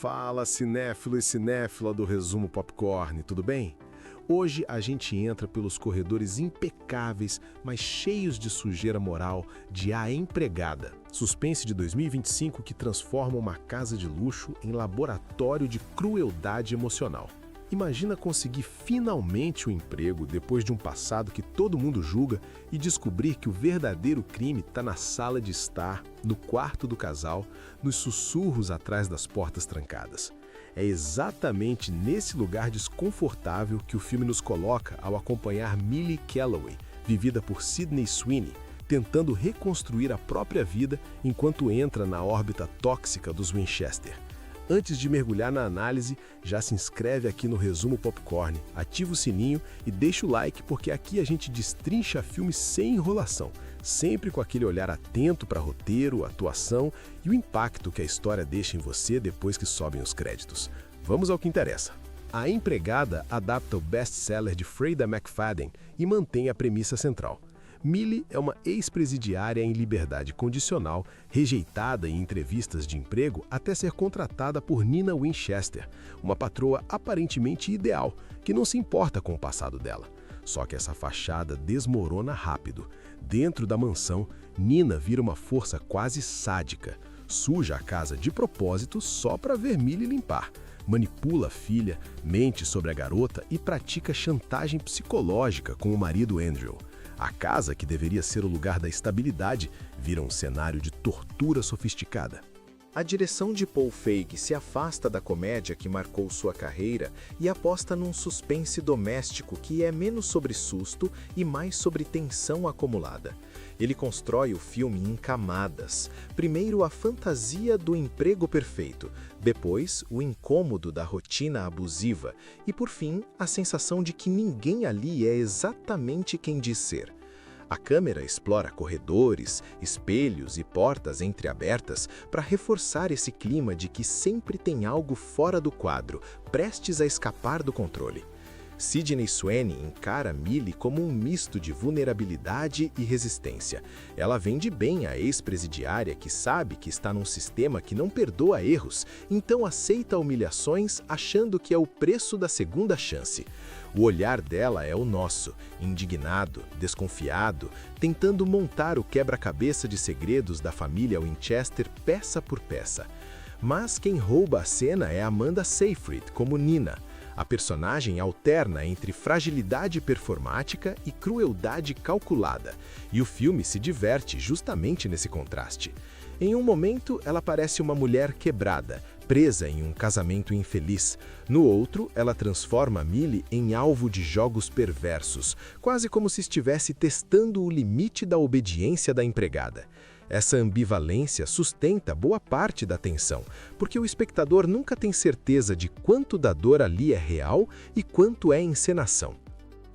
Fala, cinéfilo e cinéfila do Resumo Popcorn, tudo bem? Hoje a gente entra pelos corredores impecáveis, mas cheios de sujeira moral, de A Empregada, suspense de 2025 que transforma uma casa de luxo em laboratório de crueldade emocional. Imagina conseguir finalmente o emprego depois de um passado que todo mundo julga e descobrir que o verdadeiro crime está na sala de estar, no quarto do casal, nos sussurros atrás das portas trancadas. É exatamente nesse lugar desconfortável que o filme nos coloca ao acompanhar Millie Calloway, vivida por Sydney Sweeney, tentando reconstruir a própria vida enquanto entra na órbita tóxica dos Winchester. Antes de mergulhar na análise, já se inscreve aqui no Resumo Popcorn, ativa o sininho e deixa o like porque aqui a gente destrincha filmes sem enrolação, sempre com aquele olhar atento para roteiro, atuação e o impacto que a história deixa em você depois que sobem os créditos. Vamos ao que interessa. A Empregada adapta o best-seller de Freida McFadden e mantém a premissa central. Millie é uma ex-presidiária em liberdade condicional, rejeitada em entrevistas de emprego até ser contratada por Nina Winchester, uma patroa aparentemente ideal, que não se importa com o passado dela. Só que essa fachada desmorona rápido. Dentro da mansão, Nina vira uma força quase sádica, suja a casa de propósito só para ver Millie limpar. Manipula a filha, mente sobre a garota e pratica chantagem psicológica com o marido Andrew. A casa, que deveria ser o lugar da estabilidade, vira um cenário de tortura sofisticada. A direção de Paul Feig se afasta da comédia que marcou sua carreira e aposta num suspense doméstico que é menos sobre susto e mais sobre tensão acumulada. Ele constrói o filme em camadas. Primeiro, a fantasia do emprego perfeito, depois, o incômodo da rotina abusiva e, por fim, a sensação de que ninguém ali é exatamente quem diz ser. A câmera explora corredores, espelhos e portas entreabertas para reforçar esse clima de que sempre tem algo fora do quadro, prestes a escapar do controle. Sydney Sweeney encara Millie como um misto de vulnerabilidade e resistência. Ela vende bem a ex-presidiária que sabe que está num sistema que não perdoa erros, então aceita humilhações achando que é o preço da segunda chance. O olhar dela é o nosso, indignado, desconfiado, tentando montar o quebra-cabeça de segredos da família Winchester peça por peça. Mas quem rouba a cena é Amanda Seyfried como Nina. A personagem alterna entre fragilidade performática e crueldade calculada, e o filme se diverte justamente nesse contraste. Em um momento, ela parece uma mulher quebrada, presa em um casamento infeliz. No outro, ela transforma Millie em alvo de jogos perversos, quase como se estivesse testando o limite da obediência da empregada. Essa ambivalência sustenta boa parte da tensão, porque o espectador nunca tem certeza de quanto da dor ali é real e quanto é encenação.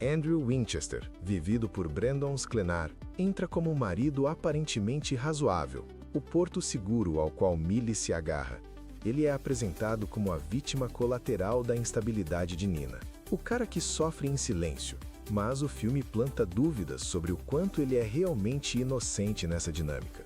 Andrew Winchester, vivido por Brandon Sklenar, entra como um marido aparentemente razoável, o porto seguro ao qual Millie se agarra. Ele é apresentado como a vítima colateral da instabilidade de Nina, o cara que sofre em silêncio, mas o filme planta dúvidas sobre o quanto ele é realmente inocente nessa dinâmica.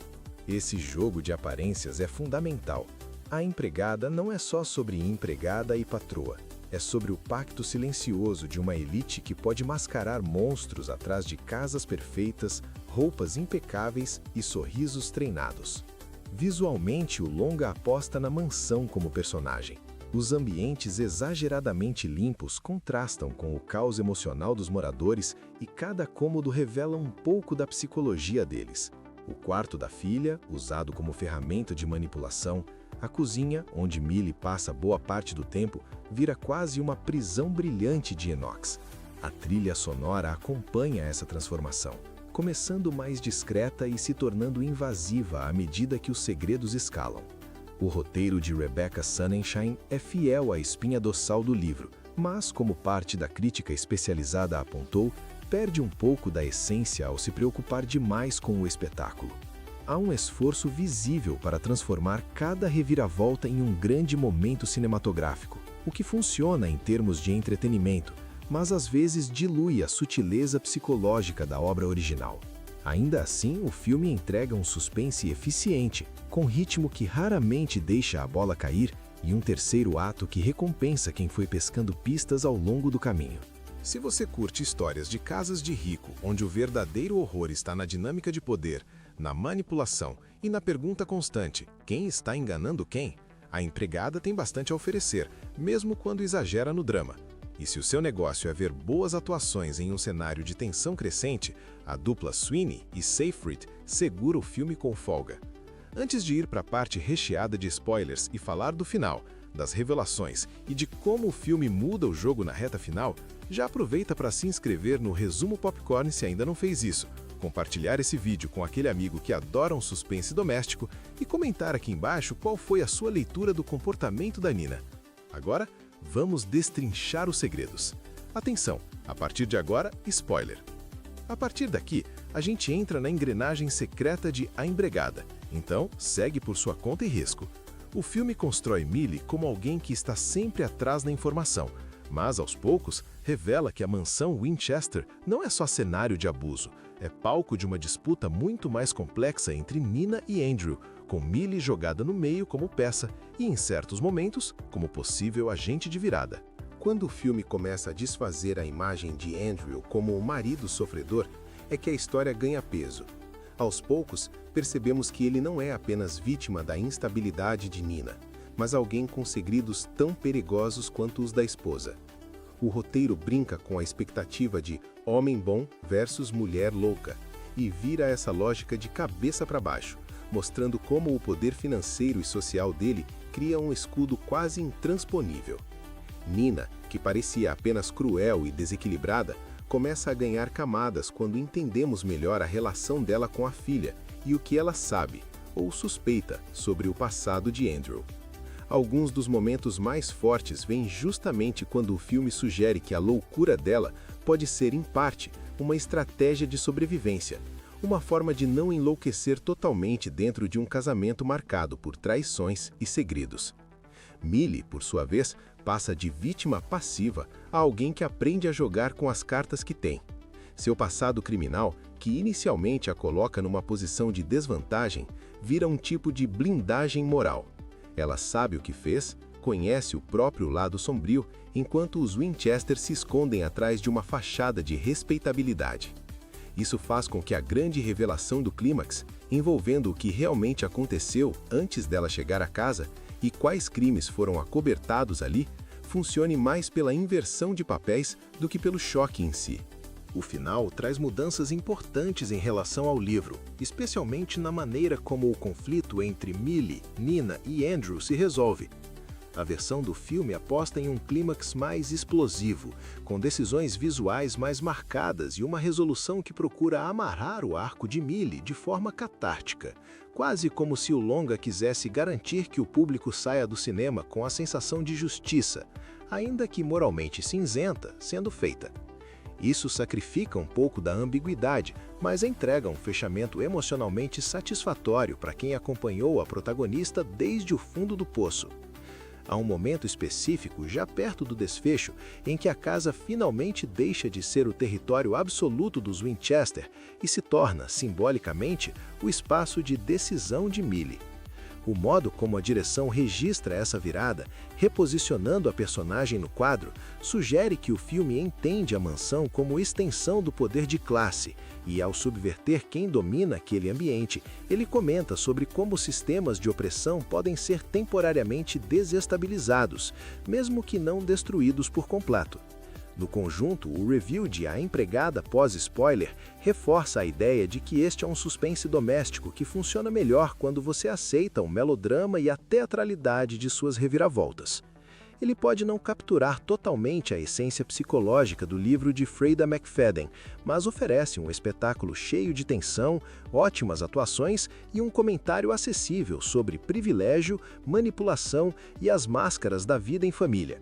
Esse jogo de aparências é fundamental. A Empregada não é só sobre empregada e patroa, é sobre o pacto silencioso de uma elite que pode mascarar monstros atrás de casas perfeitas, roupas impecáveis e sorrisos treinados. Visualmente, o longa aposta na mansão como personagem. Os ambientes exageradamente limpos contrastam com o caos emocional dos moradores e cada cômodo revela um pouco da psicologia deles. O quarto da filha, usado como ferramenta de manipulação, a cozinha, onde Millie passa boa parte do tempo, vira quase uma prisão brilhante de inox. A trilha sonora acompanha essa transformação, começando mais discreta e se tornando invasiva à medida que os segredos escalam. O roteiro de Rebecca Sonnenschein é fiel à espinha dorsal do livro, mas, como parte da crítica especializada apontou, perde um pouco da essência ao se preocupar demais com o espetáculo. Há um esforço visível para transformar cada reviravolta em um grande momento cinematográfico, o que funciona em termos de entretenimento, mas às vezes dilui a sutileza psicológica da obra original. Ainda assim, o filme entrega um suspense eficiente, com ritmo que raramente deixa a bola cair e um terceiro ato que recompensa quem foi pescando pistas ao longo do caminho. Se você curte histórias de casas de rico, onde o verdadeiro horror está na dinâmica de poder, na manipulação e na pergunta constante, quem está enganando quem? A Empregada tem bastante a oferecer, mesmo quando exagera no drama. E se o seu negócio é ver boas atuações em um cenário de tensão crescente, a dupla Sweeney e Seyfried segura o filme com folga. Antes de ir para a parte recheada de spoilers e falar do final, das revelações e de como o filme muda o jogo na reta final, já aproveita para se inscrever no Resumo Popcorn se ainda não fez isso, compartilhar esse vídeo com aquele amigo que adora um suspense doméstico e comentar aqui embaixo qual foi a sua leitura do comportamento da Nina. Agora, vamos destrinchar os segredos. Atenção, a partir de agora, spoiler. A partir daqui, a gente entra na engrenagem secreta de A Empregada, então segue por sua conta e risco. O filme constrói Millie como alguém que está sempre atrás da informação, mas aos poucos revela que a mansão Winchester não é só cenário de abuso, é palco de uma disputa muito mais complexa entre Nina e Andrew, com Millie jogada no meio como peça e, em certos momentos, como possível agente de virada. Quando o filme começa a desfazer a imagem de Andrew como o marido sofredor, é que a história ganha peso. Aos poucos, percebemos que ele não é apenas vítima da instabilidade de Nina, mas alguém com segredos tão perigosos quanto os da esposa. O roteiro brinca com a expectativa de homem bom versus mulher louca, e vira essa lógica de cabeça para baixo, mostrando como o poder financeiro e social dele cria um escudo quase intransponível. Nina, que parecia apenas cruel e desequilibrada, começa a ganhar camadas quando entendemos melhor a relação dela com a filha e o que ela sabe, ou suspeita, sobre o passado de Andrew. Alguns dos momentos mais fortes vêm justamente quando o filme sugere que a loucura dela pode ser, em parte, uma estratégia de sobrevivência, uma forma de não enlouquecer totalmente dentro de um casamento marcado por traições e segredos. Millie, por sua vez, passa de vítima passiva a alguém que aprende a jogar com as cartas que tem. Seu passado criminal, que inicialmente a coloca numa posição de desvantagem, vira um tipo de blindagem moral. Ela sabe o que fez, conhece o próprio lado sombrio, enquanto os Winchester se escondem atrás de uma fachada de respeitabilidade. Isso faz com que a grande revelação do clímax, envolvendo o que realmente aconteceu antes dela chegar a casa e quais crimes foram acobertados ali, funcione mais pela inversão de papéis do que pelo choque em si. O final traz mudanças importantes em relação ao livro, especialmente na maneira como o conflito entre Millie, Nina e Andrew se resolve. A versão do filme aposta em um clímax mais explosivo, com decisões visuais mais marcadas e uma resolução que procura amarrar o arco de Millie de forma catártica, quase como se o longa quisesse garantir que o público saia do cinema com a sensação de justiça, ainda que moralmente cinzenta, sendo feita. Isso sacrifica um pouco da ambiguidade, mas entrega um fechamento emocionalmente satisfatório para quem acompanhou a protagonista desde o fundo do poço. Há um momento específico, já perto do desfecho, em que a casa finalmente deixa de ser o território absoluto dos Winchester e se torna, simbolicamente, o espaço de decisão de Millie. O modo como a direção registra essa virada, reposicionando a personagem no quadro, sugere que o filme entende a mansão como extensão do poder de classe, e ao subverter quem domina aquele ambiente, ele comenta sobre como sistemas de opressão podem ser temporariamente desestabilizados, mesmo que não destruídos por completo. No conjunto, o review de A Empregada pós-spoiler reforça a ideia de que este é um suspense doméstico que funciona melhor quando você aceita o melodrama e a teatralidade de suas reviravoltas. Ele pode não capturar totalmente a essência psicológica do livro de Freida McFadden, mas oferece um espetáculo cheio de tensão, ótimas atuações e um comentário acessível sobre privilégio, manipulação e as máscaras da vida em família.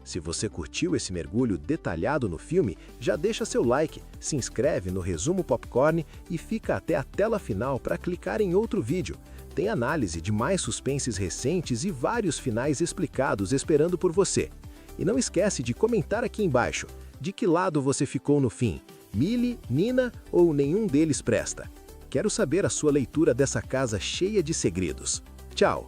Se você curtiu esse mergulho detalhado no filme, já deixa seu like, se inscreve no Resumo Popcorn e fica até a tela final para clicar em outro vídeo. Tem análise de mais suspenses recentes e vários finais explicados esperando por você. E não esquece de comentar aqui embaixo, de que lado você ficou no fim, Millie, Nina ou nenhum deles presta. Quero saber a sua leitura dessa casa cheia de segredos. Tchau!